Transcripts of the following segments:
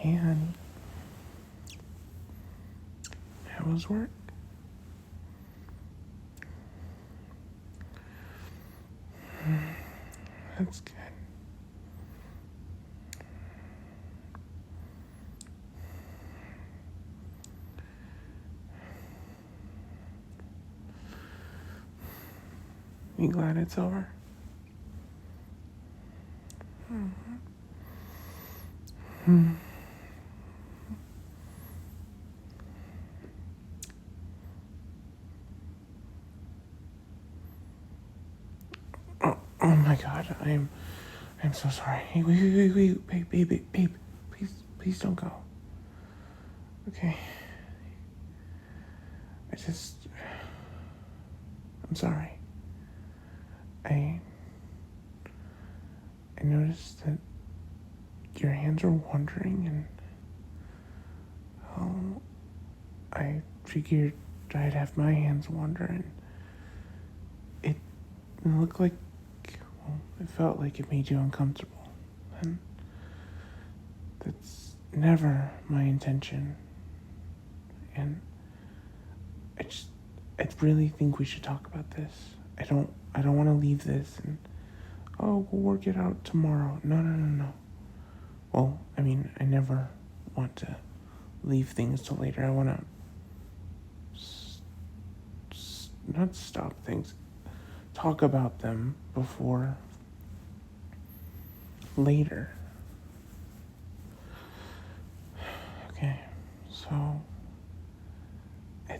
And how was work? That's good. You glad it's over? Hmm. Oh my God, I'm so sorry. Hey, wait, babe, please don't go. Okay. I'm sorry. I noticed that your hands are wandering, and I figured I'd have my hands wander, and it looked like, well, it felt like it made you uncomfortable, and that's never my intention. And I really think we should talk about this. I don't want to leave this and, oh, we'll work it out tomorrow. No. Well, I mean, I never want to leave things till later. I want to not stop things, talk about them before later. Okay, so I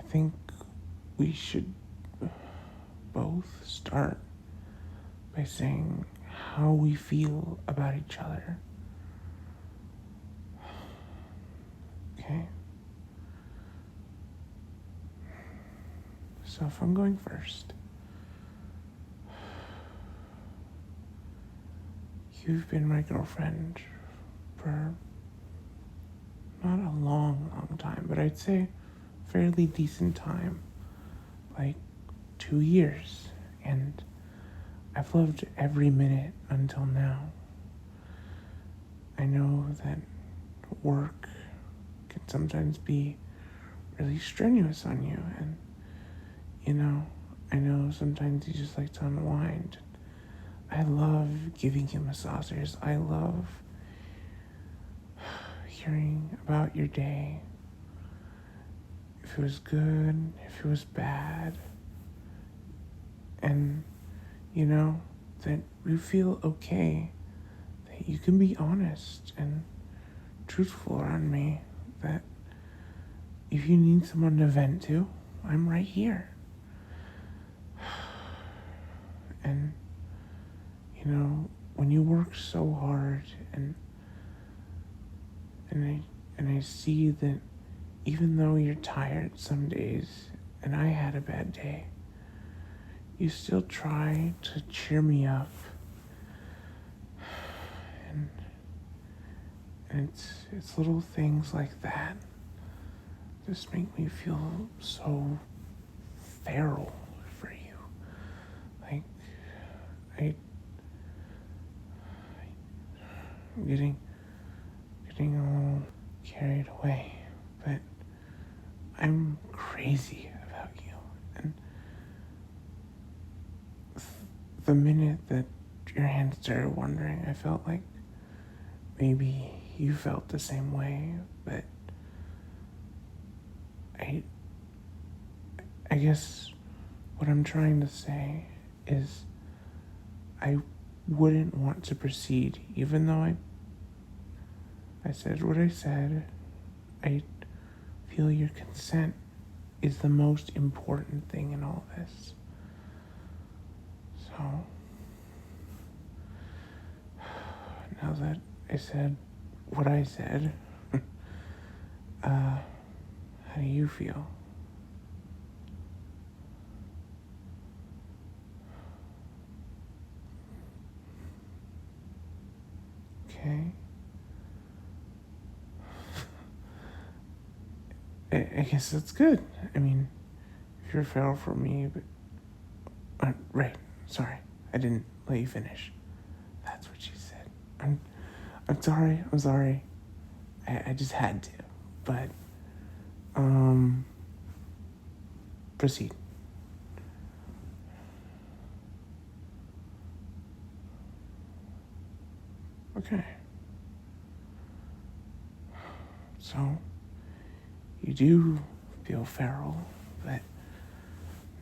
think we should both start by saying how we feel about each other. Okay? So if I'm going first, you've been my girlfriend for not a long time, but I'd say fairly decent time, like 2 years, and I've loved every minute until now. I know that work can sometimes be really strenuous on you, and I know sometimes you just like to unwind. I love giving you massages. I love hearing about your day. If it was good, if it was bad. And, that you feel okay. That you can be honest and truthful around me. That if you need someone to vent to, I'm right here. And, when you work so hard and I see that even though you're tired some days and I had a bad day, you still try to cheer me up. And it's little things like that just make me feel so feral for you. Like, I'm getting a little carried away, but I'm crazy about you. And the minute that your hands started wandering, I felt like maybe you felt the same way, but I guess what I'm trying to say is I wouldn't want to proceed, even though I said what I said. I feel your consent is the most important thing in all this. So, now that I said what I said, how do you feel? Okay. I guess that's good. I mean, if you're feral for me, but right. Sorry, I didn't let you finish. That's That's what she said. I'm sorry. I'm sorry. I just had to. But, proceed. Okay. So, you do feel feral, but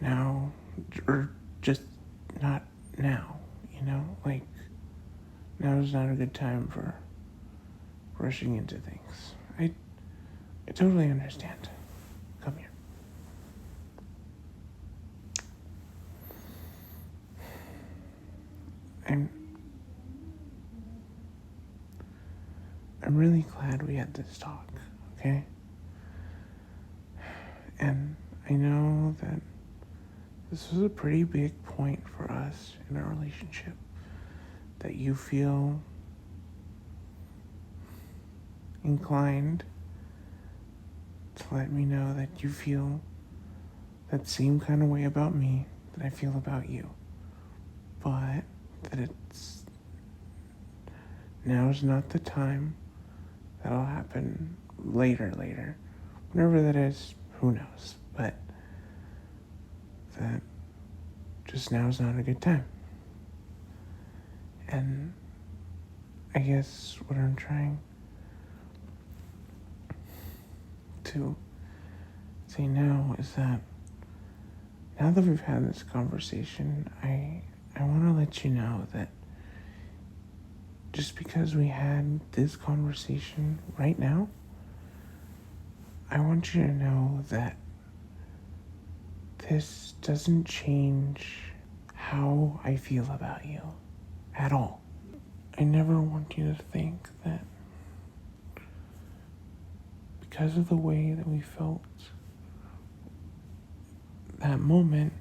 now, or just not now, Like, now is not a good time for rushing into things. I totally understand. Come here. I'm I'm really glad we had this talk, okay? And I know that this was a pretty big point for us in our relationship. That you feel inclined to let me know that you feel that same kind of way about me that I feel about you. But that now's not the time. That'll happen later. Whenever that is, who knows? But that just now's not a good time. And I guess what I'm trying to say now is that now that we've had this conversation, I want to let you know that just because we had this conversation right now, I want you to know that this doesn't change how I feel about you at all. I never want you to think that because of the way that we felt that moment,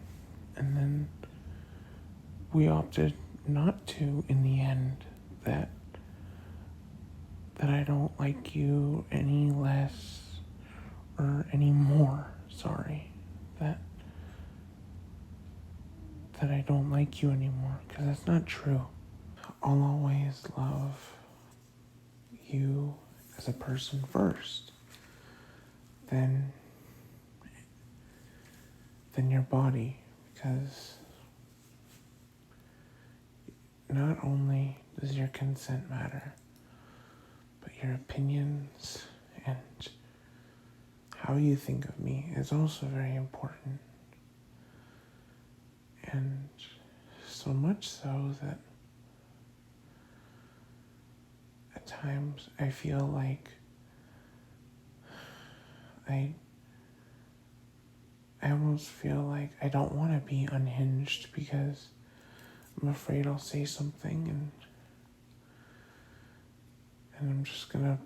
and then we opted not to in the end, that I don't like you any less or any more, that I don't like you anymore, because that's not true. I'll always love you as a person first, then your body, because not only does your consent matter, but your opinions and how you think of me is also very important. And so much so that at times I feel like I almost feel like I don't want to be unhinged because I'm afraid I'll say something and I'm just gonna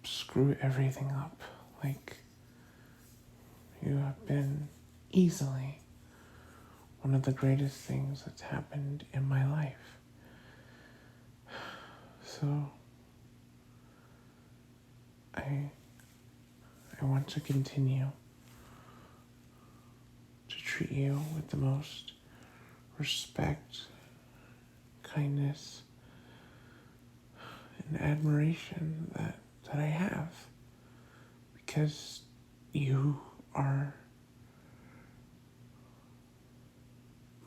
screw everything up. Like, you have been easily one of the greatest things that's happened in my life. So I want to continue to treat you with the most respect, kindness, and admiration that I have, because you are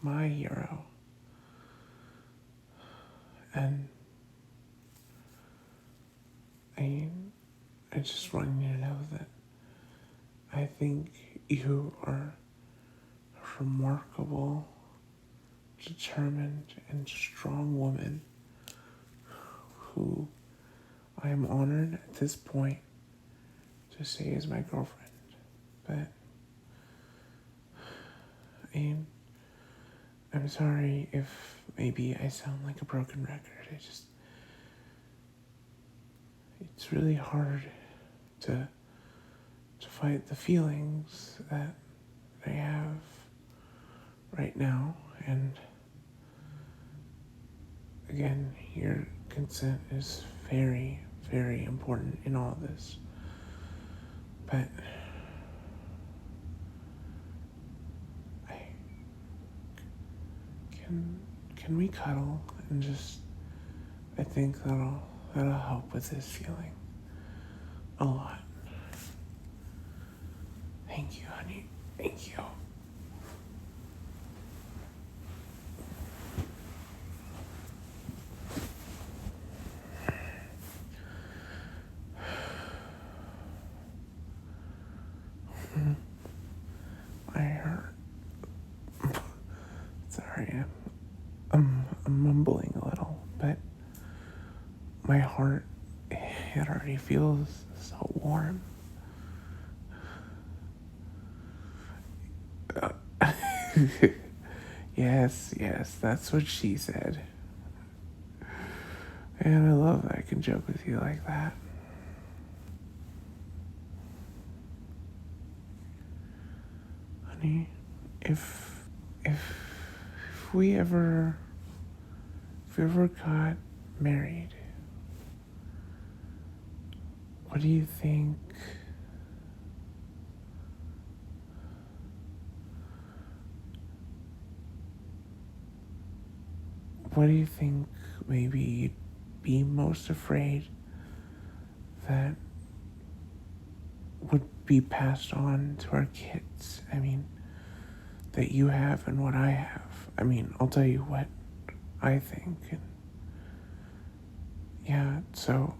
my hero. And I just want you to know that I think you are a remarkable, determined, and strong woman who I am honored at this point to say is my girlfriend. But I'm sorry if maybe I sound like a broken record. It's really hard to fight the feelings that I have right now. And again, your consent is very, very important in all of this. But can we cuddle and just I think that'll help with this feeling a lot. Thank you, honey. Thank you. I hurt. Sorry, I'm mumbling a little, but my heart, it already feels so warm. Yes, that's what she said. And I love that I can joke with you like that. Honey, if we ever got married, what do you think? What do you think maybe you'd be most afraid that would be passed on to our kids? I mean, that you have and what I have. I mean, I'll tell you what I think. And yeah, so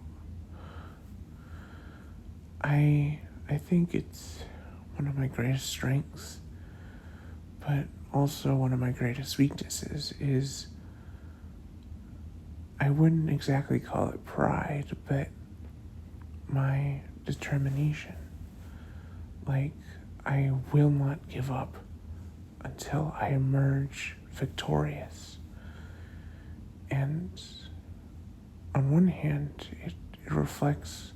I think it's one of my greatest strengths, but also one of my greatest weaknesses is I wouldn't exactly call it pride, but my determination. Like, I will not give up until I emerge victorious. And on one hand, it reflects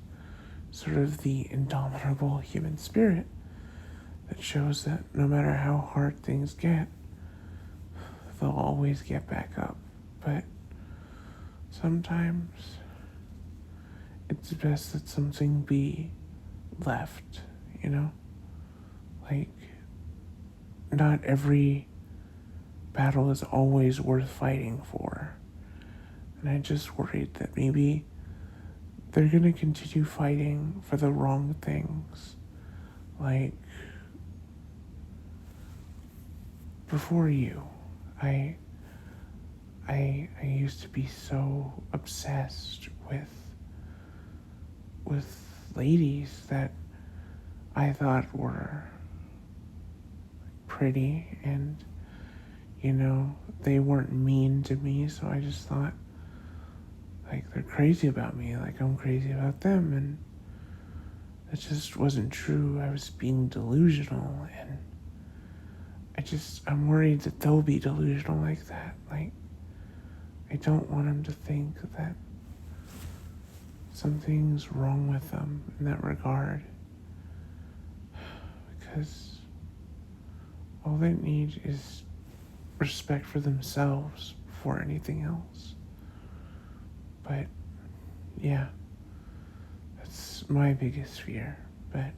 sort of the indomitable human spirit that shows that no matter how hard things get, they'll always get back up. But sometimes it's best that something be left, you know? Like, not every battle is always worth fighting for. And I just worried that maybe they're gonna continue fighting for the wrong things. Like, before you, I used to be so obsessed with ladies that I thought were pretty, and you know, they weren't mean to me, so I just thought like they're crazy about me, like I'm crazy about them, and it just wasn't true. I was being delusional, and I'm worried that they'll be delusional like that. Like, I don't want them to think that something's wrong with them in that regard, because all they need is respect for themselves before anything else. But yeah, that's my biggest fear. But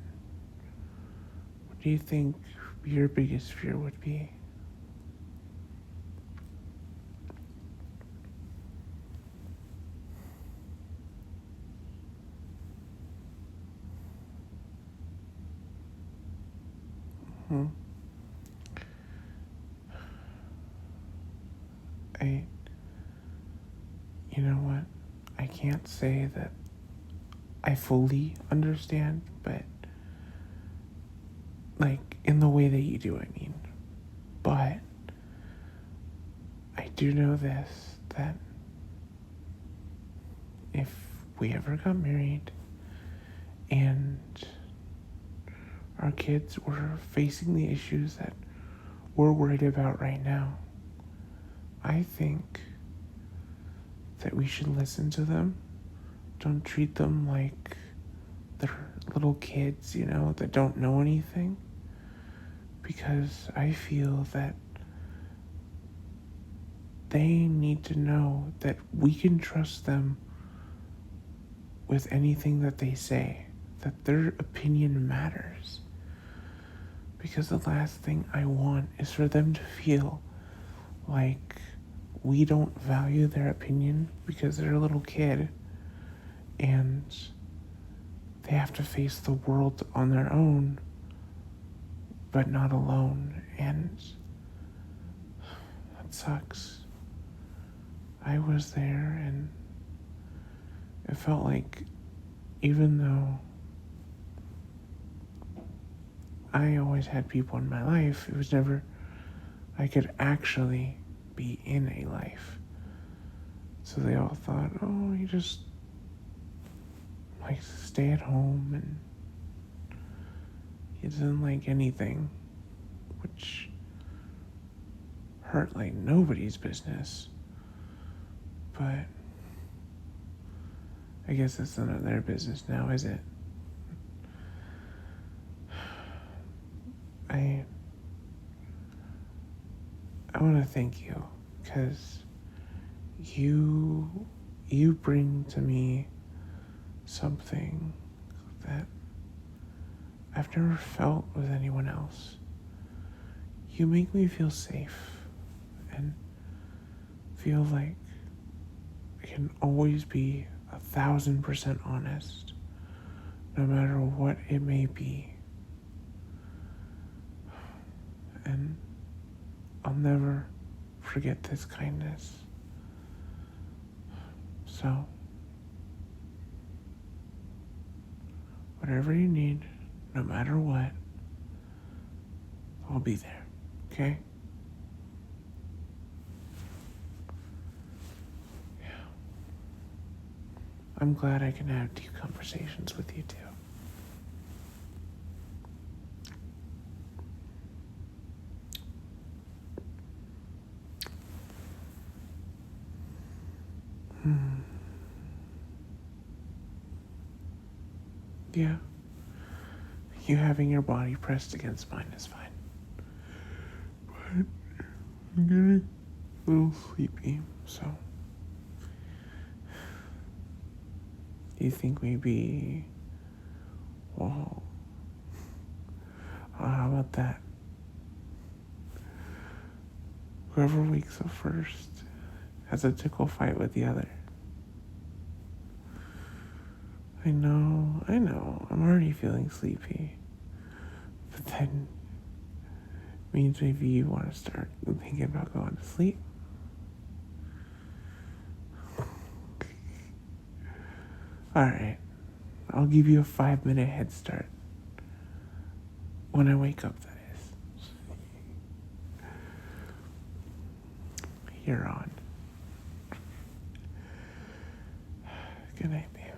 what do you think your biggest fear would be? Hmm. You know what? I can't say that I fully understand, but like in the way that you do, I mean. But I do know this, that if we ever got married and our kids were facing the issues that we're worried about right now, I think that we should listen to them. Don't treat them like they're little kids, you know, that don't know anything. Because I feel that they need to know that we can trust them with anything that they say, that their opinion matters. Because the last thing I want is for them to feel like we don't value their opinion because they're a little kid and they have to face the world on their own, but not alone. And that sucks. I was there, and it felt like even though I always had people in my life, it was never I could actually be in a life. So they all thought, oh, you just like stay at home and he doesn't like anything, which hurt like nobody's business. But I guess it's none of their business now, is it? I want to thank you because you bring to me something that I've never felt with anyone else. You make me feel safe and feel like I can always be 1,000% honest, no matter what it may be. And I'll never forget this kindness. So, whatever you need, no matter what, I'll be there, okay? Yeah. I'm glad I can have deep conversations with you too. Yeah. You having your body pressed against mine is fine. But I'm getting a little sleepy, so. Do you think maybe, well, how about that? Whoever wakes up first has a tickle fight with the other. I know, I'm already feeling sleepy. But then means maybe you want to start thinking about going to sleep. Alright, I'll give you a 5-minute head start. When I wake up, that is. You're on. Good night, babe.